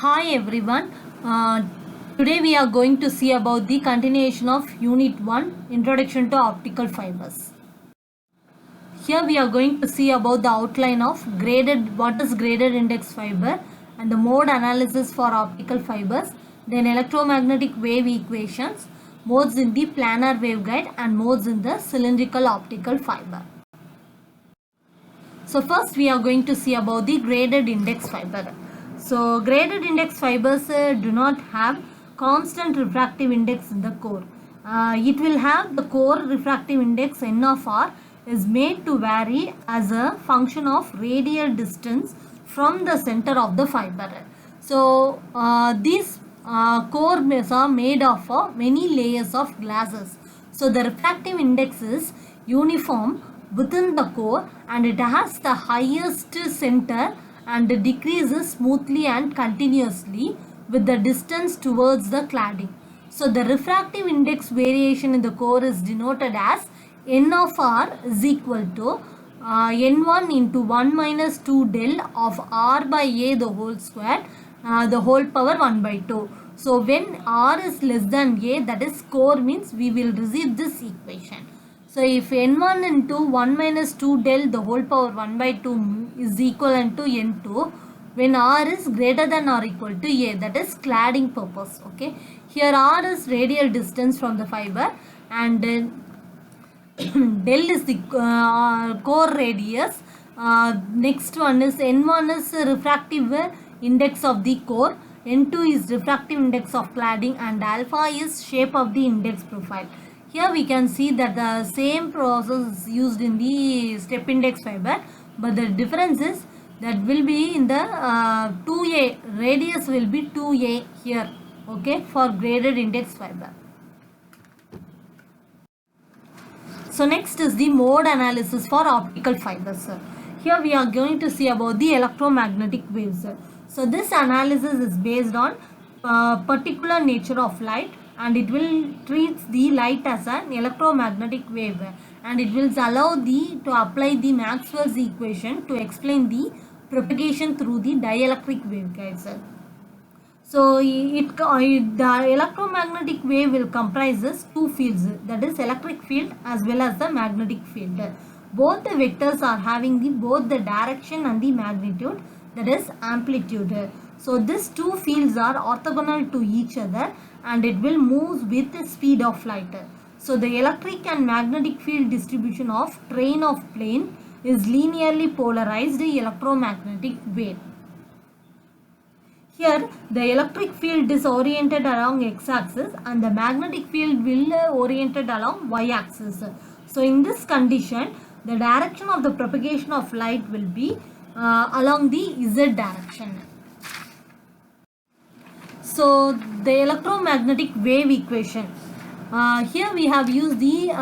Hi everyone. Today we are going to see about the continuation of Unit 1 Introduction to Optical Fibers. Here we are going to see about the outline of what is graded index fiber and the mode analysis for optical fibers, then electromagnetic wave equations, modes in the planar waveguide and modes in the cylindrical optical fiber. So first we are going to see about the graded index fiber. So graded index fibers do not have constant refractive index in the core. It will have the core refractive index N of R is made to vary as a function of radial distance from the center of the fiber. So these cores are made of many layers of glasses. So the refractive index is uniform within the core and it has the highest center and decreases smoothly and continuously with the distance towards the cladding. So the refractive index variation in the core is denoted as N of R is equal to N1 into 1 minus 2 del of R by A the whole square, the whole power 1 by 2. So when R is less than A, that is core, means we will receive this equation. So if N1 into 1 minus 2 del the whole power 1 by 2 is equivalent to N2 when R is greater than or equal to A, that is cladding purpose. Okay. Here R is radial distance from the fiber and del is the core radius. Next one is N1 is refractive index of the core, N2 is refractive index of cladding and alpha is shape of the index profile. Here we can see that the same process is used in the step index fiber, but the difference is that will be in the 2A, radius will be 2A here, okay, for graded index fiber. So next is the mode analysis for optical fibers. Here we are going to see about the electromagnetic waves. So this analysis is based on particular nature of light, and it will treat the light as an electromagnetic wave and it will allow to apply the Maxwell's equation to explain the propagation through the dielectric waveguides. So the electromagnetic wave will comprises two fields, that is electric field as well as the magnetic field. Both the vectors are having both the direction and the magnitude, that is amplitude. So these two fields are orthogonal to each other and it will move with the speed of light. So the electric and magnetic field distribution of train of plane is linearly polarized electromagnetic wave. Here the electric field is oriented along x-axis and the magnetic field will oriented along y-axis. So in this condition, the direction of the propagation of light will be along the z direction. So the electromagnetic wave equation. Here we have used the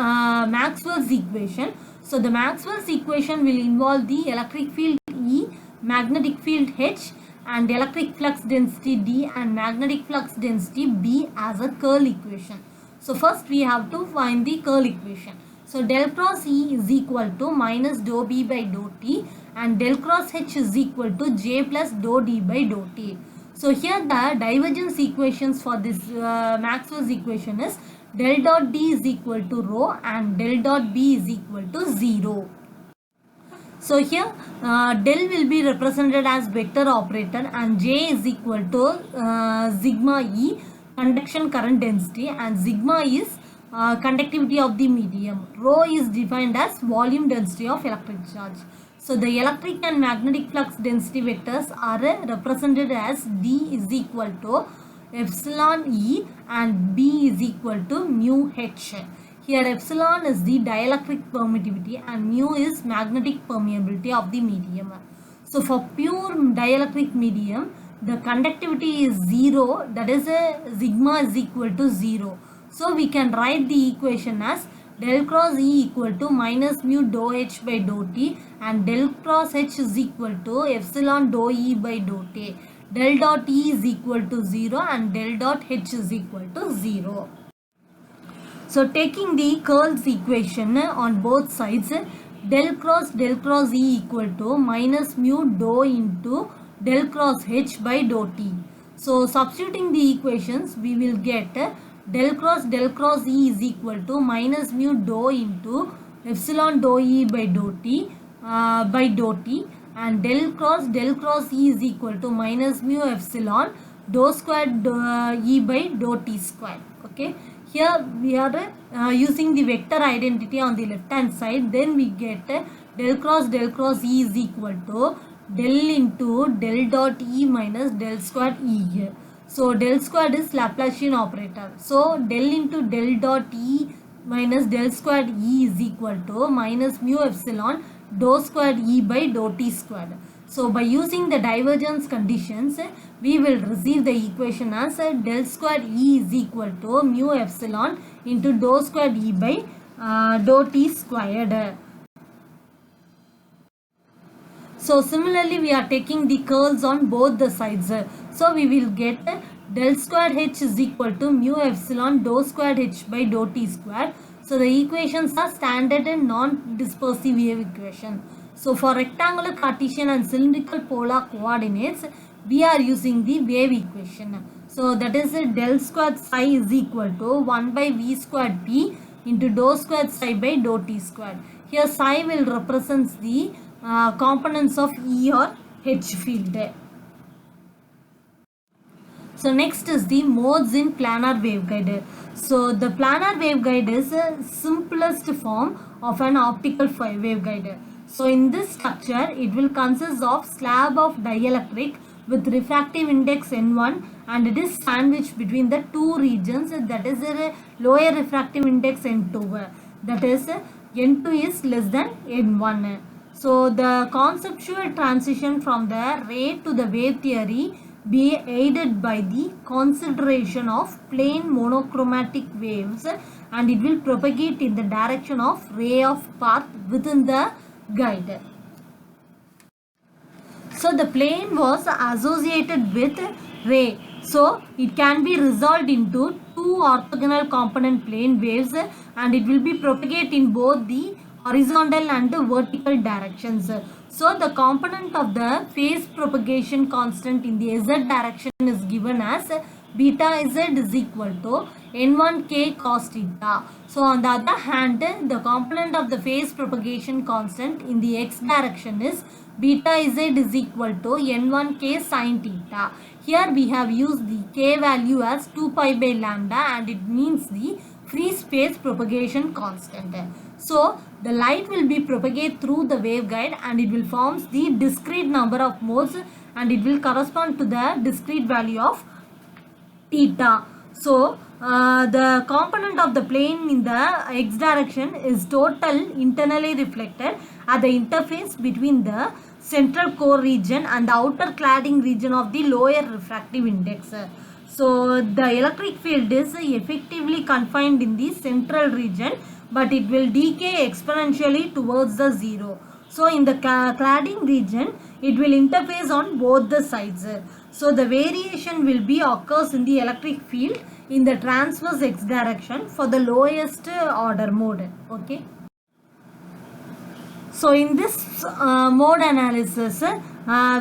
Maxwell's equation. So the Maxwell's equation will involve the electric field E, magnetic field H and electric flux density D and magnetic flux density B as a curl equation. So first we have to find the curl equation. So del cross E is equal to minus dou B by dou T and del cross H is equal to J plus dou D by dou T. So here the divergence equations for this Maxwell's equation is del dot D is equal to rho and del dot B is equal to 0. So here del will be represented as vector operator and J is equal to sigma E, conduction current density, and sigma is conductivity of the medium. Rho is defined as volume density of electric charge. So the electric and magnetic flux density vectors are represented as D is equal to epsilon E and B is equal to mu H. Here epsilon is the dielectric permittivity and mu is magnetic permeability of the medium. So for pure dielectric medium, the conductivity is 0, that is sigma is equal to 0. So we can write the equation as del cross E equal to minus mu dou H by dou T and del cross H is equal to epsilon dou E by dou T. Del dot E is equal to 0 and del dot H is equal to 0. So taking the curls equation on both sides, del cross E equal to minus mu dou into del cross H by dou T. So substituting the equations, we will get del cross E is equal to minus mu dou into epsilon dou E by dou t, and del cross E is equal to minus mu epsilon dou square E by dou t square. Okay, here we are using the vector identity on the left hand side. Then we get del cross E is equal to del into del dot E minus del square E here. So del squared is Laplacian operator. So del into del dot E minus del squared E is equal to minus mu epsilon dou squared E by dou t squared. So by using the divergence conditions, we will receive the equation as del squared E is equal to mu epsilon into dou squared E by dou t squared. So similarly, we are taking the curls on both the sides. So we will get del squared h is equal to mu epsilon dou squared h by dou t squared. So the equations are standard and non-dispersive wave equation. So for rectangular, Cartesian and cylindrical polar coordinates, we are using the wave equation. So that is del squared psi is equal to 1 by v squared p into dou squared psi by dou t squared. Here psi will represent the components of E or H field. So next is the modes in planar waveguide. So the planar waveguide is the simplest form of an optical waveguide. So in this structure, it will consist of slab of dielectric with refractive index N1, and it is sandwiched between the two regions, that is a lower refractive index N2, that is N2 is less than N1. So the conceptual transition from the ray to the wave theory be aided by the consideration of plane monochromatic waves, and it will propagate in the direction of ray of path within the guide. So the plane was associated with ray, so it can be resolved into two orthogonal component plane waves, and it will be propagate in both the horizontal and vertical directions. So the component of the phase propagation constant in the z direction is given as beta z is equal to n1k cos theta. So on the other hand, the component of the phase propagation constant in the x direction is beta z is equal to n1k sin theta. Here we have used the k value as 2 pi by lambda, and it means the free space propagation constant. So the light will be propagate through the waveguide, and it will form the discrete number of modes, and it will correspond to the discrete value of theta. So the component of the plane in the x direction is total internally reflected at the interface between the central core region and the outer cladding region of the lower refractive index. So the electric field is effectively confined in the central region, but it will decay exponentially towards the zero. So in the cladding region, it will interface on both the sides. So the variation will be occurs in the electric field in the transverse x direction for the lowest order mode. Okay. So in this mode analysis,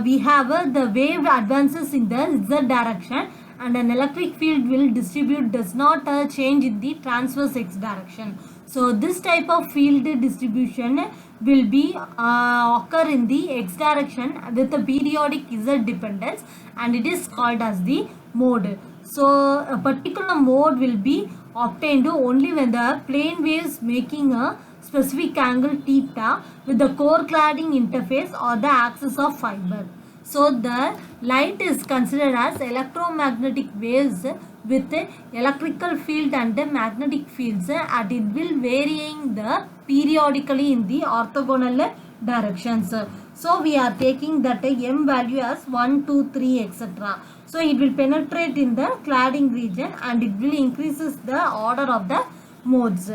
we have the wave advances in the z direction, and an electric field will distribute does not change in the transverse x direction. So this type of field distribution will be occur in the x direction with a periodic z dependence, and it is called as the mode. So a particular mode will be obtained only when the plane waves making a specific angle theta with the core cladding interface or the axis of fiber. So the light is considered as electromagnetic waves with electrical field and magnetic fields, and it will varying the periodically in the orthogonal directions. So we are taking that m value as 1, 2, 3, etc. So it will penetrate in the cladding region, and it will increases the order of the modes.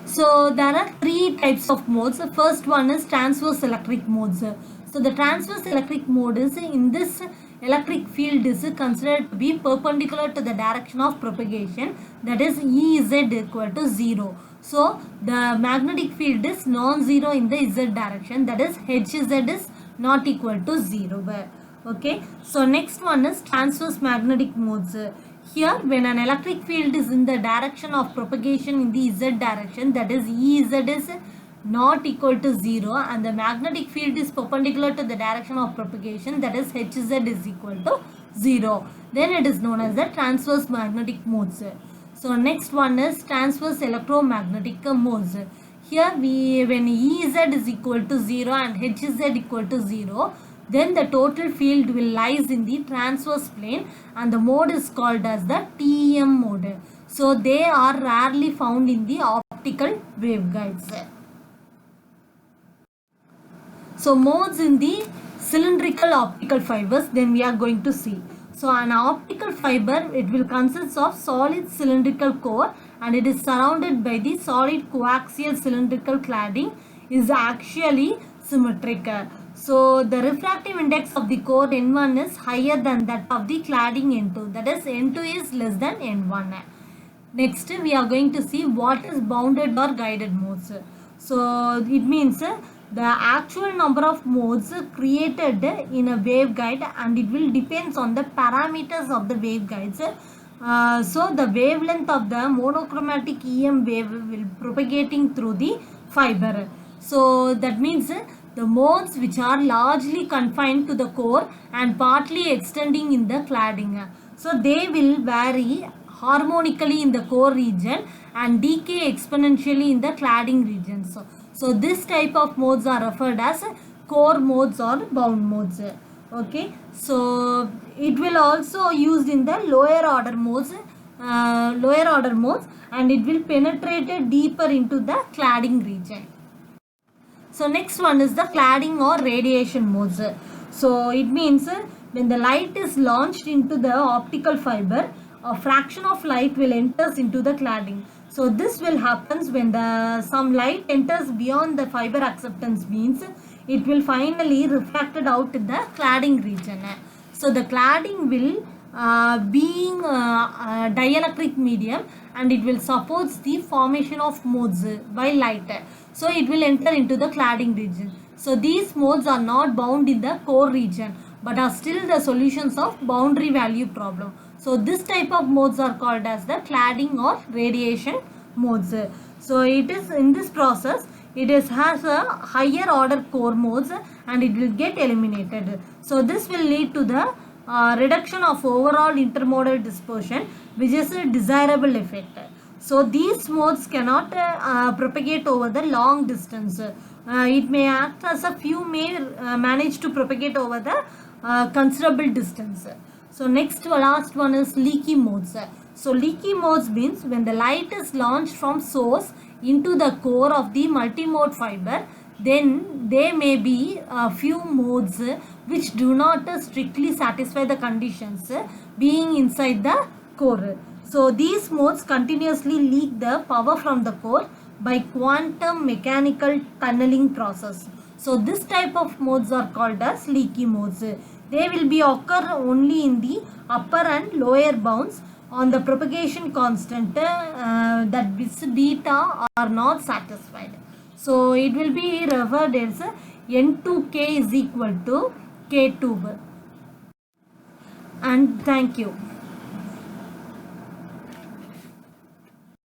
So there are three types of modes. The first one is transverse electric modes. So the transverse electric mode is in this electric field is considered to be perpendicular to the direction of propagation, that is Ez equal to 0. So the magnetic field is non-zero in the z direction, that is Hz is not equal to 0. Okay, so next one is transverse magnetic modes. Here, when an electric field is in the direction of propagation in the z direction, that is Ez is not equal to 0, and the magnetic field is perpendicular to the direction of propagation, that is Hz is equal to 0. Then it is known as the transverse magnetic modes. So next one is transverse electromagnetic modes. Here when Ez is equal to 0 and Hz equal to 0, then the total field will lies in the transverse plane and the mode is called as the TEM mode. So they are rarely found in the optical waveguides. So modes in the cylindrical optical fibers, then we are going to see. So an optical fiber, it will consist of solid cylindrical core and it is surrounded by the solid coaxial cylindrical cladding is actually symmetric. So the refractive index of the core N1 is higher than that of the cladding N2, that is N2 is less than N1. Next we are going to see what is bounded or guided modes. So it means the actual number of modes created in a waveguide, and it will depends on the parameters of the waveguides. So the wavelength of the monochromatic EM wave will propagating through the fiber. So that means the modes which are largely confined to the core and partly extending in the cladding. So they will vary harmonically in the core region and decay exponentially in the cladding region. So this type of modes are referred as core modes or bound modes. Okay, so it will also used in the lower order modes, and it will penetrate deeper into the cladding region. So next one is the cladding or radiation modes. So it means when the light is launched into the optical fiber, a fraction of light will enters into the cladding. So this will happens when some light enters beyond the fiber acceptance, means it will finally refracted out in the cladding region. So the cladding will being a dielectric medium, and it will supports the formation of modes by light. So it will enter into the cladding region. So these modes are not bound in the core region, but are still the solutions of boundary value problem. So this type of modes are called as the cladding or radiation modes. So it is in this process, it has a higher order core modes and it will get eliminated. So this will lead to the reduction of overall intermodal dispersion, which is a desirable effect. So these modes cannot propagate over the long distance. It may act as a few may manage to propagate over the considerable distance. So next last one is leaky modes. So leaky modes means when the light is launched from source into the core of the multimode fiber, then there may be a few modes which do not strictly satisfy the conditions being inside the core. So these modes continuously leak the power from the core by quantum mechanical tunneling process. So this type of modes are called as leaky modes. They will be occur only in the upper and lower bounds on the propagation constant that beta are not satisfied. So it will be referred as N2K is equal to K2. And thank you.